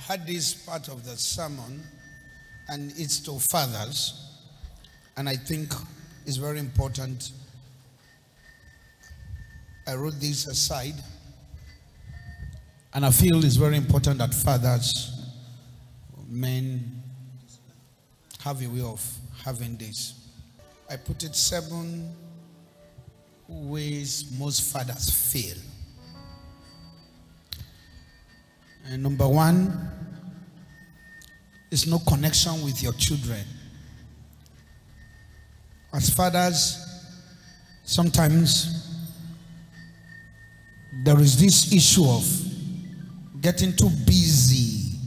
had this part of the sermon, and it's to fathers, and I think it's very important. I wrote this aside, and I feel it's very important that fathers, men, have a way of having this. I put it 7 ways most fathers fail. And number 1 is no connection with your children. As fathers, sometimes there is this issue of getting too busy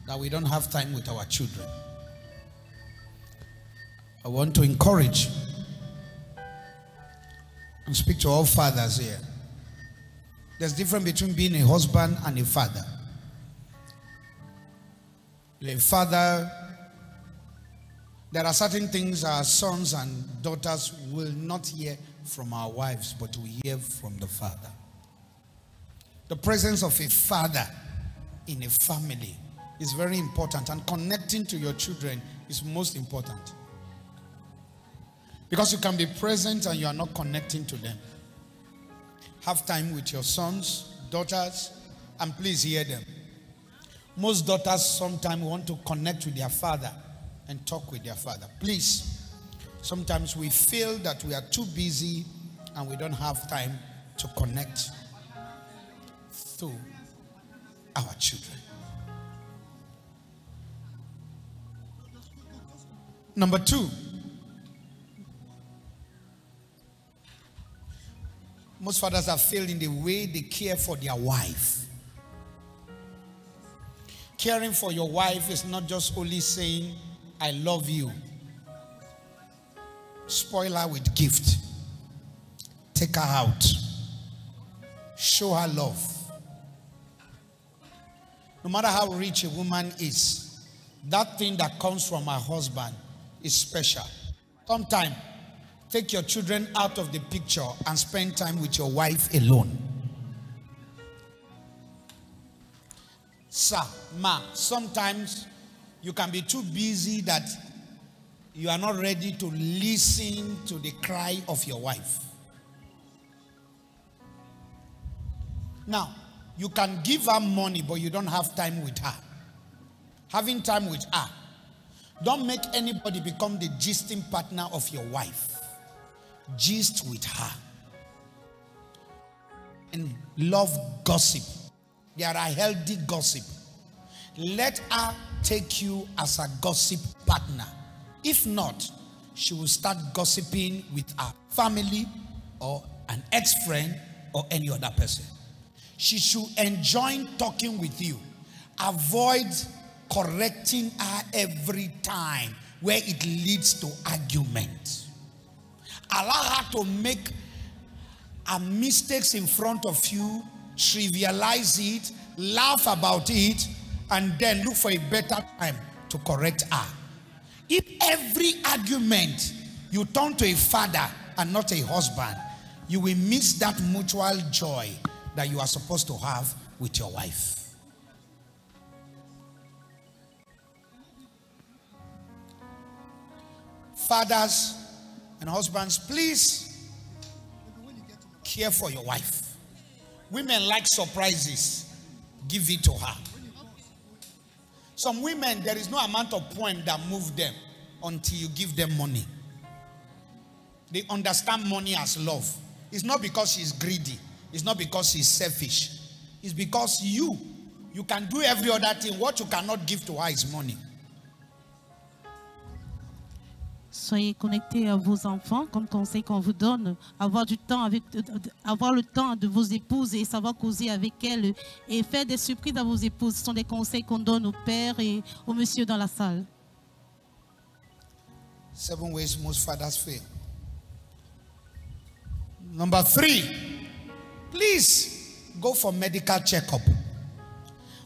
that we don't have time with our children. I want to encourage and speak to all fathers here. There's a difference between being a husband and a father. A father, there are certain things our sons and daughters will not hear from our wives, but we hear from the father. The presence of a father in a family is very important, and connecting to your children is most important. Because you can be present and you are not connecting to them. Have time with your sons, daughters, and please hear them. Most daughters sometimes want to connect with their father and talk with their father. Please, sometimes we feel that we are too busy and we don't have time to connect to our children. Number 2, most fathers have failed in the way they care for their wife. Caring for your wife is not just only saying, I love you. Spoil her with gift. Take her out. Show her love. No matter how rich a woman is, that thing that comes from her husband is special. Sometimes, take your children out of the picture and spend time with your wife alone. Sir, ma, sometimes you can be too busy that you are not ready to listen to the cry of your wife. Now, you can give her money, but you don't have time with her. Having time with her. Don't make anybody become the gisting partner of your wife. Gist with her. And love gossip. There are healthy gossip. Let her take you as a gossip partner. If not, she will start gossiping with her family or an ex-friend or any other person. She should enjoy talking with you. Avoid correcting her every time where it leads to argument. Allow her to make her mistakes in front of you, trivialize it, laugh about it, and then look for a better time to correct her. If every argument you turn to a father and not a husband, you will miss that mutual joy that you are supposed to have with your wife. Fathers and husbands, please care for your wife. Women like surprises. Give it to her. Some women, there is no amount of poem that move them until you give them money. They understand money as love. It's not because she's greedy. It's not because she's selfish. It's because you can do every other thing. What you cannot give to her is money. Soyez connectés à vos enfants, comme conseil qu'on vous donne, avoir du temps avoir le temps de vos épouses et savoir causer avec elles et faire des surprises à vos épouses. Ce sont des conseils qu'on donne aux pères et aux messieurs dans la salle. 7 ways most fathers fail. Number 3, please go for medical checkup.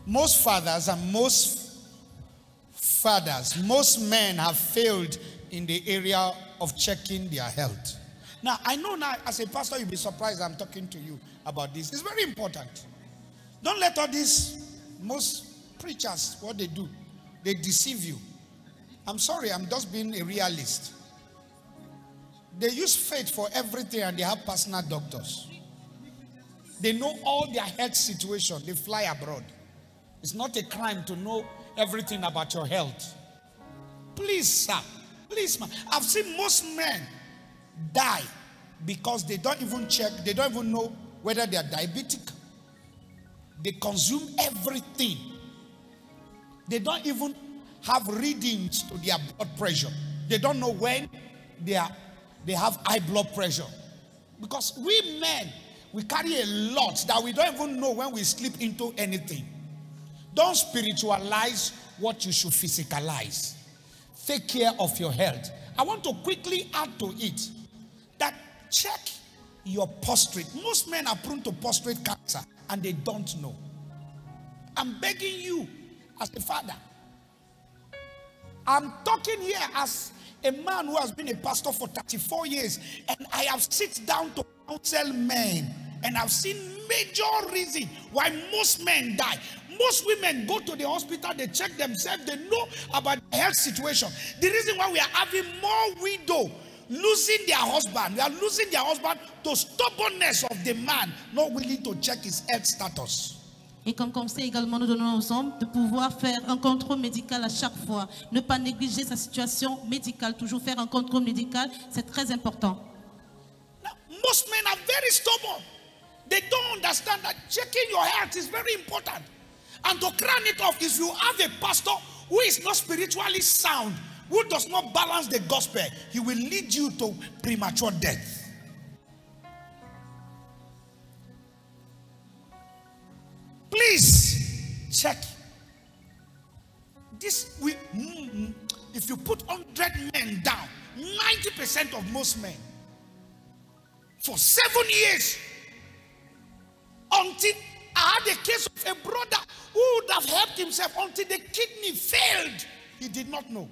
Most fathers and most men have failed in the area of checking their health. Now, I know now as a pastor you'll be surprised I'm talking to you about this. It's very important. Don't let all this, most preachers, what they do, they deceive you. I'm sorry, I'm just being a realist. They use faith for everything and they have personal doctors. They know all their health situation. They fly abroad. It's not a crime to know everything about your health. Please, sir. Please, man. I've seen most men die because they don't even check. They don't even know whether they are diabetic. They consume everything. They don't even have readings to their blood pressure. They don't know when they have high blood pressure. Because we men, we carry a lot that we don't even know when we slip into anything. Don't spiritualize what you should physicalize. Take care of your health. I want to quickly add to it that check your prostate. Most men are prone to prostate cancer and they don't know. I'm begging you as a father. I'm talking here as a man who has been a pastor for 34 years, and I have sit down to counsel men, and I've seen major reason why most men die. Most women go to the hospital, they check themselves, they know about the health situation. The reason why we are having more widows losing their husband, we are losing their husband to stubbornness of the man not willing to check his health status. Et comme conseil également, nous donnons aux hommes de pouvoir faire un contrôle médical à chaque fois. Ne pas négliger sa situation médicale. Toujours faire un contrôle médical, c'est très important. Now, most men are very stubborn. They don't understand that checking your health is very important. And to crown it off, if you have a pastor who is not spiritually sound, who does not balance the gospel, he will lead you to premature death. Please check this. If you put 100 men down, 90% of most men for 7 years, until I had a case of a brother who would have helped himself until the kidney failed. He did not know.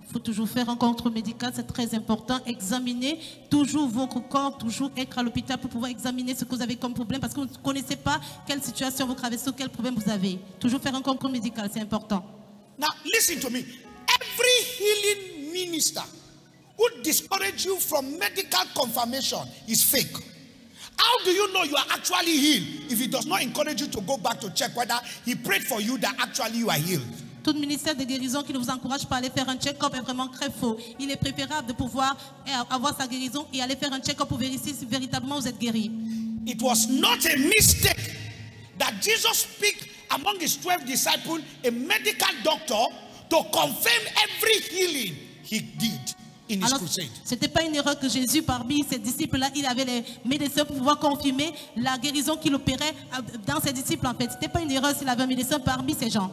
Il faut toujours faire un contrôle médical, c'est très important. Examiner toujours votre corps, toujours être à l'hôpital pour pouvoir examiner ce que vous avez comme problème, parce que vous ne connaissez pas quelle situation vous traversez, quel problème vous avez. Toujours faire un contrôle médical, c'est important. Now listen to me. Every healing minister who discourages you from medical confirmation is fake. How do you know you are actually healed if he does not encourage you to go back to check whether he prayed for you that actually you are healed? Tout ministère de guérison qui ne vous encourage pas à aller faire un check-up est vraiment très faux. Il est préférable de pouvoir avoir sa guérison et aller faire un check-up pour vérifier si véritablement vous êtes guéri. It was not a mistake that Jesus picked among his 12 disciples a medical doctor to confirm every healing he did in his crusade. C'était pas une erreur que Jésus, parmi ses disciples-là, il avait les médecins pour pouvoir confirmer la guérison qu'il opérait dans ses disciples. En fait, c'était pas une erreur s'il avait un médecin parmi ces gens.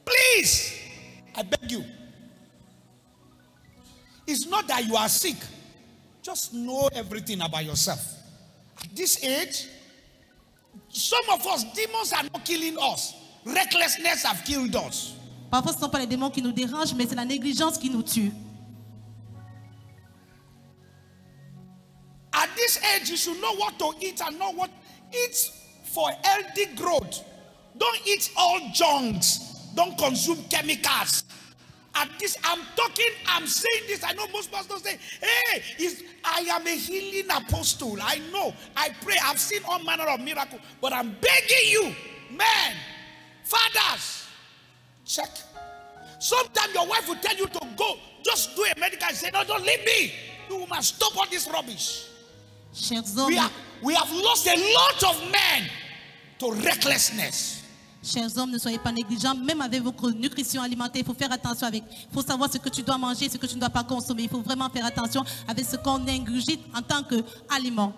Please, I beg you. It's not that you are sick. Just know everything about yourself. At this age, some of us, demons are not killing us. Recklessness have killed us. Parfois, ce ne sont pas les démons qui nous dérangent, mais c'est la négligence qui nous tue. At this age, you should know what to eat and know what eat for healthy growth. Don't eat all junks. Don't consume chemicals. At this, I'm saying this. I know most pastors say, hey, I am a healing apostle. I know. I pray. I've seen all manner of miracles. But I'm begging you, men, fathers, check. Sometimes your wife will tell you to go, just do a medical and say, no, don't leave me. You must stop all this rubbish. We have lost a lot of men to recklessness. Chers hommes, ne soyez pas négligents, même avec votre nutrition alimentaire, il faut faire attention avec. Il faut savoir ce que tu dois manger, ce que tu ne dois pas consommer. Il faut vraiment faire attention avec ce qu'on ingurgite en tant qu'aliment.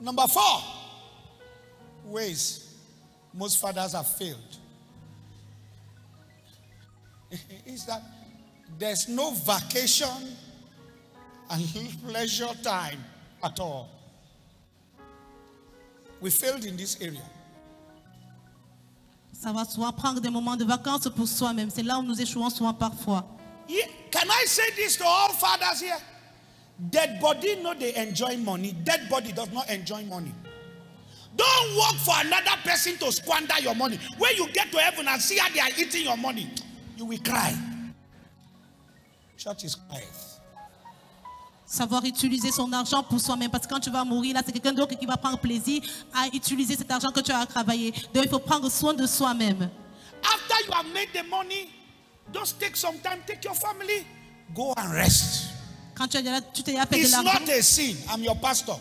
Number 4, ways most fathers have failed is that there's no vacation and leisure time at all. We failed in this area. Ça va souvent prendre des moments de vacances pour soi-même. C'est là où nous échouons souvent parfois. Yeah. Can I say this to all fathers here? Dead body know they enjoy money. Dead body does not enjoy money. Don't work for another person to squander your money. When you get to heaven and see how they are eating your money, you will cry. Church is quiet. Savoir utiliser son argent pour soi-même. Parce que quand tu vas mourir, là, c'est quelqu'un d'autre qui va prendre plaisir à utiliser cet argent que tu as travaillé. Donc, il faut prendre soin de soi-même. After you have made the money, just take some time, take your family, go and rest. Quand tu t'es fait de It's l'argent. not a sin. I'm your pastor.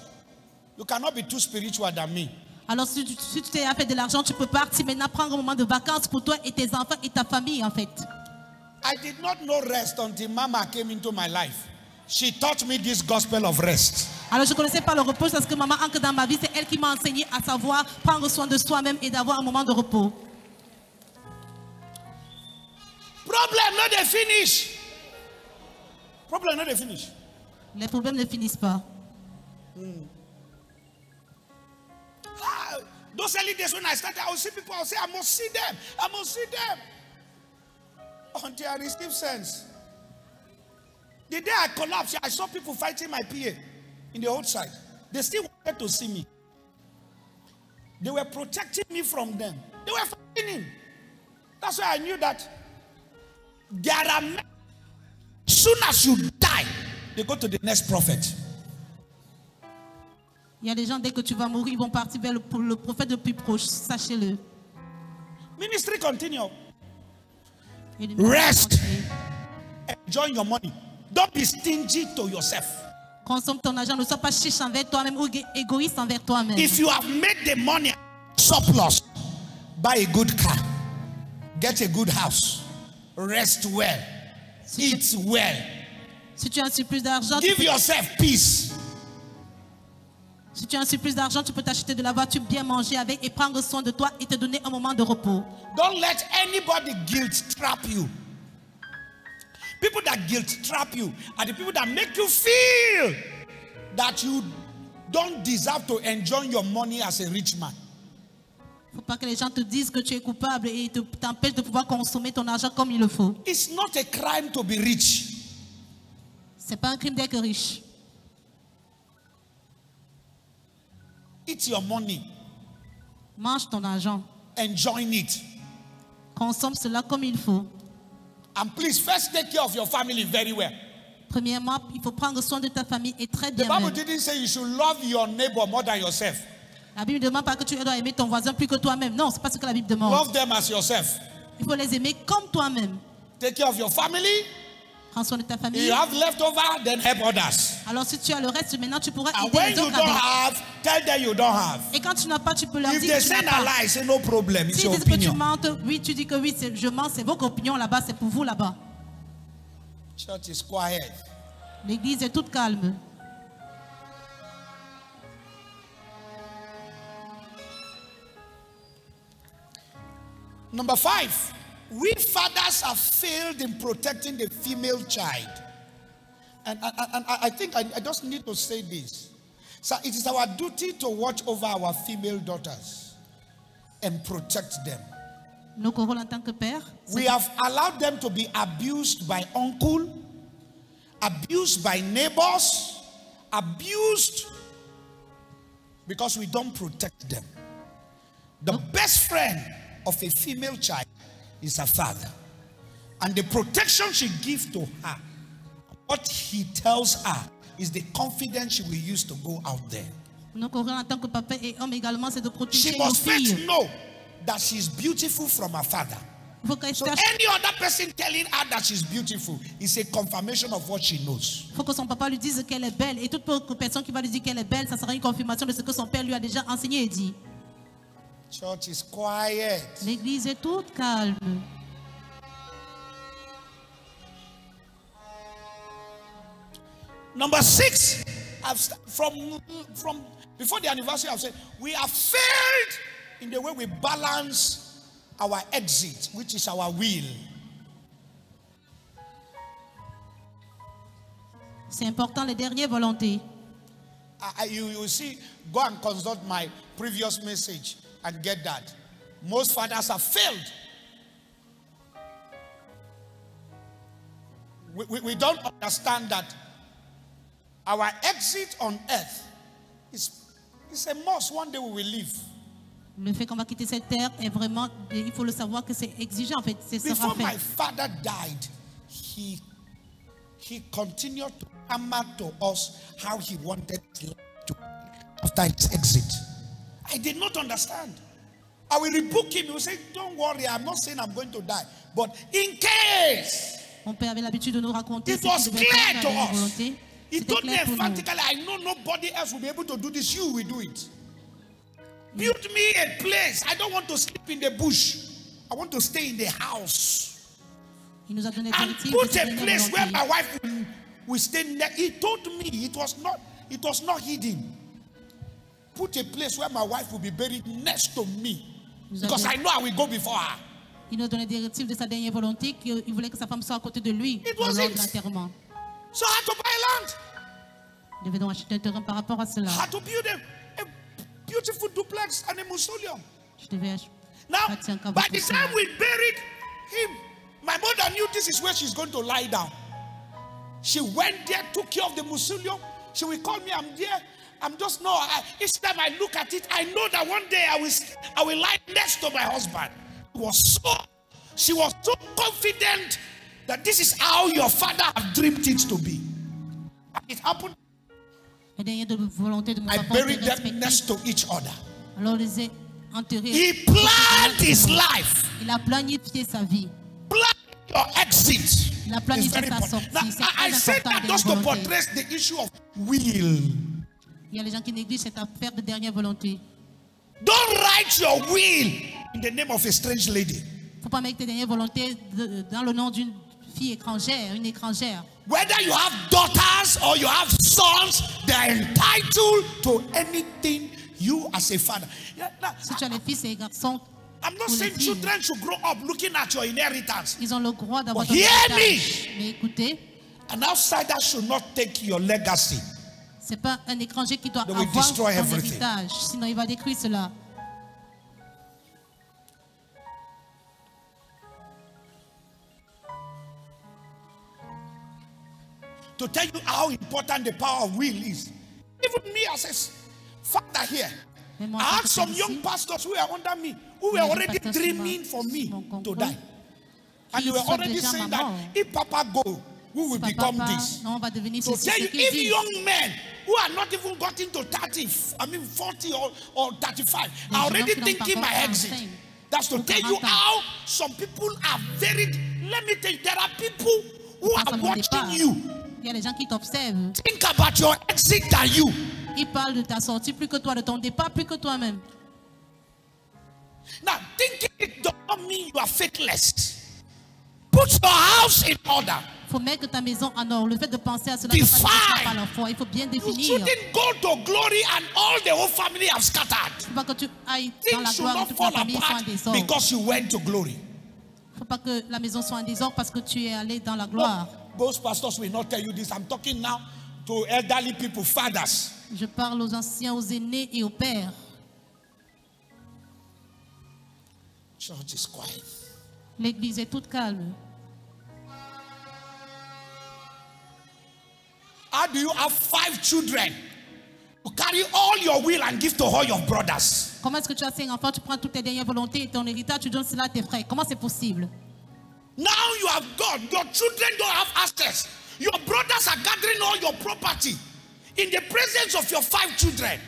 You cannot be too spiritual than me. Alors, si tu t'es fait de l'argent, tu peux partir maintenant prendre un moment de vacances pour toi et tes enfants et ta famille, en fait. I did not know rest until Mama came into my life. She taught me this gospel of rest. Alors, je ne connaissais pas le repos parce que maman entre dans ma vie. C'est elle qui m'a enseigné à savoir prendre soin de soi-même et d'avoir un moment de repos. Problem not they finish. Problem not they finish. Les problèmes ne finissent pas. Those early days when I started, I would see people, I would say, I must see them. I must see them. Until I received sense. The day I collapsed, I saw people fighting my PA in the outside. They still wanted to see me. They were protecting me from them. They were fighting him. That's why I knew that there are men, as soon as you die, they go to the next prophet. Il y a des gens, dès que tu vas mourir, ils vont partir vers le prophète le plus proche. Sachez-le. Ministry continue. Rest. Enjoy your money. Don't be stingy to yourself. Consomme ton argent, ne sois pas chiche envers toi-même ou égoïste envers toi-même. If you have made the money surplus, buy a good car, get a good house, rest well, eat well. Si tu as un surplus d'argent, give yourself peace. Si tu as un surplus d'argent, tu peux t'acheter de la voiture, bien manger avec et prendre soin de toi et te donner un moment de repos. Don't let anybody guilt trap you. People that guilt trap you are the people that make you feel that you don't deserve to enjoy your money as a rich man. Il ne faut pas que les gens te disent que tu es coupable et t'empêchent de pouvoir consommer ton argent comme il le faut. It's not a crime to be rich. Ce n'est pas un crime d'être riche. Eat your money. Mange ton argent. Enjoy it. Consomme cela comme il faut. And please first take care of your family very well. Premièrement, il faut prendre soin de ta famille et très bien. The Bible même. didn't say you should love your neighbor more than yourself. La Bible ne demande pas que tu dois aimer ton voisin plus que toi-même. Non, c'est pas ce que la Bible demande. Love them as yourself. Il faut les aimer comme toi-même. Take care of your family. Prends soin de ta famille. If you have leftover, then help others. Alors si tu as le reste, maintenant tu pourras And aider when les you autres don't avec. have, tell them you don't have. Et quand tu n'as pas, tu peux leur If dire they que tu send n'as a pas. lie, say no problem. It's S'ils your disent que tu opinion. mentes, oui, tu dis que oui, je mens, c'est votre opinion là-bas, c'est pour vous là-bas. Church is quiet. L'église est toute calme. Number 5, we fathers have failed in protecting the female child. And I think I just need to say this. So it is our duty to watch over our female daughters and protect them. Notre rôle en tant que père, We have allowed them to be abused by uncle, abused by neighbors, abused because we don't protect them. The best friend of a female child is her father. And the protection she gives to her, what he tells her, is the confidence she will use to go out there. notre rôle en tant que papa et homme également, c'est de protéger She nos must first filles. know that she's beautiful from her father. Il faut qu'elle So sache, any other person telling her that she's beautiful is a confirmation of what she knows. il faut que son papa lui dise qu'elle est belle. Et toute personne qui va lui dire qu'elle est belle, ça sera une confirmation de ce que son père lui a déjà enseigné et dit. Church is quiet. L'église est toute calme. Number 6, from before the anniversary, I've said we have failed in the way we balance our exit, which is our will. C'est important, les dernières volontés. You see, go and consult my previous message and get that. Most fathers have failed. We don't understand that our exit on earth is It's a must. One day we will leave. Le fait qu'on va quitter cette terre est vraiment, il faut le savoir que c'est exigeant en fait. Before my father died, he continued to hammer to us how he wanted to after his exit. I did not understand. I will rebuke him. He will say, don't worry, I'm not saying I'm going to die. But in case, mon père avait l'habitude de nous raconter it was clear to us. volonté. He told me emphatically, I know nobody else will be able to do this. You will do it. Build me a place. I don't want to sleep in the bush. I want to stay in the house. Il nous a donné And put a place where my wife will stay. He told me it was not hidden. Put a place where my wife will be buried next to me. Because I know I will go before her. Il nous a donné des directives de sa dernière volonté qu'il voulait que sa femme soit à côté de lui lors de l'enterrement. So I had to buy land. Nous devons acheter un terrain par rapport à cela. I had to build a beautiful duplex and a mausoleum. Je devais Now, by the time we buried him, my mother knew this is where she's going to lie down. She went there, took care of the mausoleum. She will call me, I'm there. I'm just each time I look at it, I know that one day I will lie next to my husband. She was so confident that this is how your father have dreamed it to be. And it happened. I buried them next to each other. He planned his life. Il a planifié sa vie. Plan your exit. Il a planifié sa sortie. Now, I said that just to portray the issue of will. Il y a les gens qui négligent cette affaire de dernière volonté. Don't write your will in the name of a strange lady. Faut pas mettre tes dernières volontés dans le nom d'une fille étrangère, une étrangère. Whether you have daughters or you have sons, they are entitled to anything you as a father. Si tu as les fils et les garçons, I'm not saying children should grow up looking at your inheritance. Ils ont le droit d'avoir ton héritage. Mais écoutez, an outsider should not take your legacy. C'est pas un étranger qui doit avoir ton héritage, sinon il va détruire cela. To tell you how important the power of will is. Even me as a father here, I had some young pastors who were under me, who were already dreaming for me to die. And they were already saying that if Papa go, we will become this. To tell you, if young men who are not even gotten to 40 or 35 are already thinking my exit. That's to tell you how some people are very, let me tell you, there are people who are watching you. Il y a des gens qui t'observent. Think about your exit than you. Ils parlent de ta sortie plus que toi, de ton départ plus que toi-même. Now, thinking it does not mean you are faithless. Put your house in order. Il faut mettre ta maison en ordre. Le fait de penser à cela, pas la foi. Il faut bien définir. You shouldn't go to glory and all the whole family have scattered. Il ne faut pas que tu ailles dans la Things gloire et should toute not la fall famille soit en apart désordre. because you went to glory. Il ne faut pas que la maison soit en désordre parce que tu es allé dans la gloire. Most pastors will not tell you this. I'm talking now to elderly people, fathers. Je parle aux anciens, aux aînés et aux pères. Church is quiet. L'église est toute calme. How do you have 5 children? You carry all your will and give to all your brothers. Comment est-ce que tu as 5 enfants, tu prends toutes tes dernières volontés et ton héritage, tu donnes cela à tes frères? Comment c'est possible? Now you have gone. Your children don't have access. Your brothers are gathering all your property in the presence of your 5 children.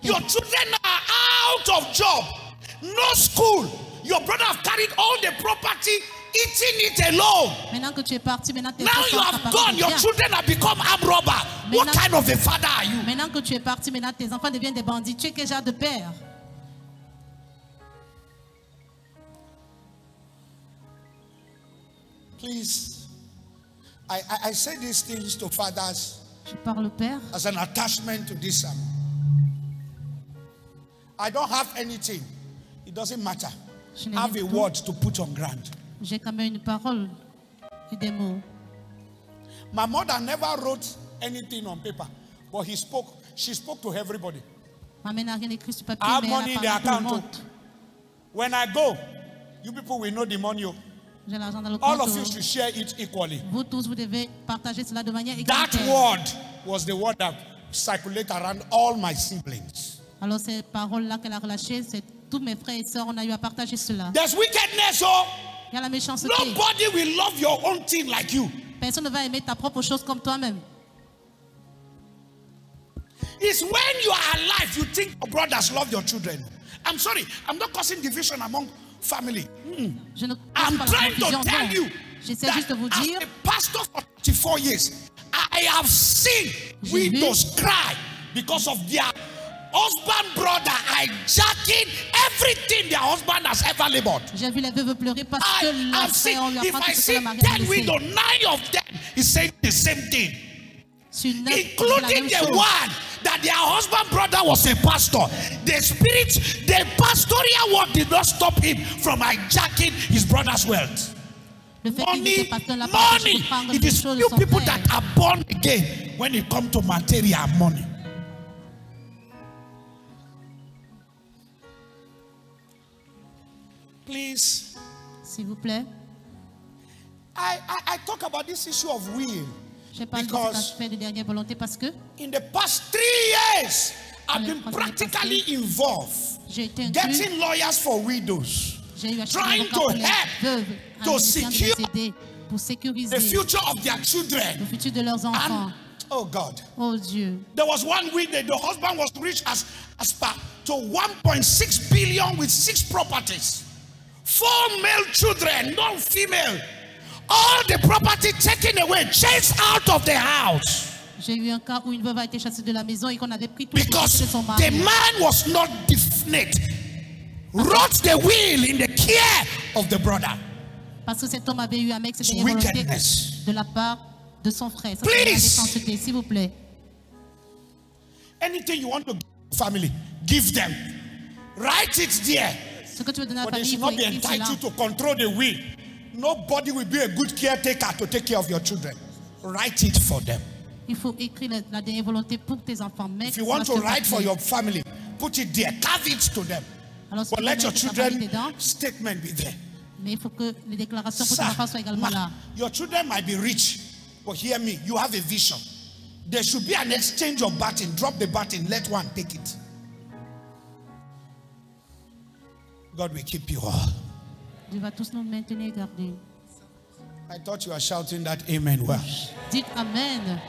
Your children are out of job, no school. Your brother have carried all the property, eating it alone. Maintenant que tu es parti, maintenant tes now you have gone. Your children have become armed robbers. What kind of a father are you? Maintenant que tu es parti, maintenant tes enfants deviennent des bandits. Tu es quel genre de père? Please, I say these things to fathers. Je parle père. As an attachment to this sermon. I don't have anything. It doesn't matter. I have a word to put on ground. J'ai quand même une parole et des mots. My mother never wrote anything on paper, but she spoke to everybody. Ma mère n'a rien écrit sur papier, I have mais money in elle the a parlé à tout le monde. account. When I go, you people will know the money. J'ai l'argent dans le All compte. of you should share it equally. Vous tous, vous devez partager cela de manière That égalitaire. word was the word that circulated around all my siblings. Alors ces paroles-là qu'elle a relâchées, c'est tous mes frères et sœurs, on a eu à partager cela. There's wickedness, oh. Il y a la méchanceté. Nobody will love your own thing like you. Personne ne va aimer ta propre chose comme toi-même. It's when you are alive, you think your brothers love your children. I'm sorry, I'm not causing division among family. Je ne I'm cause pas la trying to confusion, tell non. you J'essaie juste de vous that dire, as a pastor for 34 years, I have seen widows cry because of their husband brother hijacking everything their husband has ever labored. j'ai vu les veuves pleurer parce que I leur have seen, frère, on lui a if I pris tout ce que see le mari a 10 laissé. widows, 9 of them is saying the same thing. Sur 9, Including the one that their husband brother was a pastor. The spirit, the pastoral word did not stop him from hijacking his brother's wealth. Le fait qu'il était pasteur n'a pas Money. empêché de prendre It les is choses de few son people frère. that are born again when it comes to material money. Please. S'il vous plaît. I talk about this issue of will. Je parle de cet aspect de dernière volonté parce que in the past 3 years, I've been practically involved j'ai été inclus, getting lawyers for widows, j'ai eu à trying chercher to pour les help veuves, to en essayant de secure les aider pour sécuriser the future of their le children. futur de leurs enfants. And, oh God, Oh Dieu. there was one week that the husband was rich as per to 1.6 billion with 6 properties, 4 male children, no female. All the property taken away, chased out of the house. J'ai eu un cas où une veuve a été chassée de la maison et qu'on avait pris tout le Because de son mari. the man was not definite, wrote the will in the care of the brother. Parce que cet homme avait eu un mec, c'était It's une volonté wickedness. de la part de son frère. Ça, c'est la Please. méchanceté, s'il vous plaît. Anything you want to give family, give them. Write it there. Ce que tu veux donner à la But they famille, il should faut not be écrire cela. entitled to control the will. Nobody will be a good caretaker to take care of your children. Write it for them. Il faut écrire la dernière volonté pour tes enfants. Mais If you want to write for your family, put it there. Carve it to them. Alors, si But tu let veux your mettre ta famille children dedans, statement be there. mais il faut que les déclarations pour tes Sir, enfants soient également là. your children might be rich, but hear me, you have a vision. There should be an exchange of baton. Drop the baton, let one take it. God will keep you all. Dieu va tous nous maintenir et garder. I thought you were shouting that amen well. Dites Amen.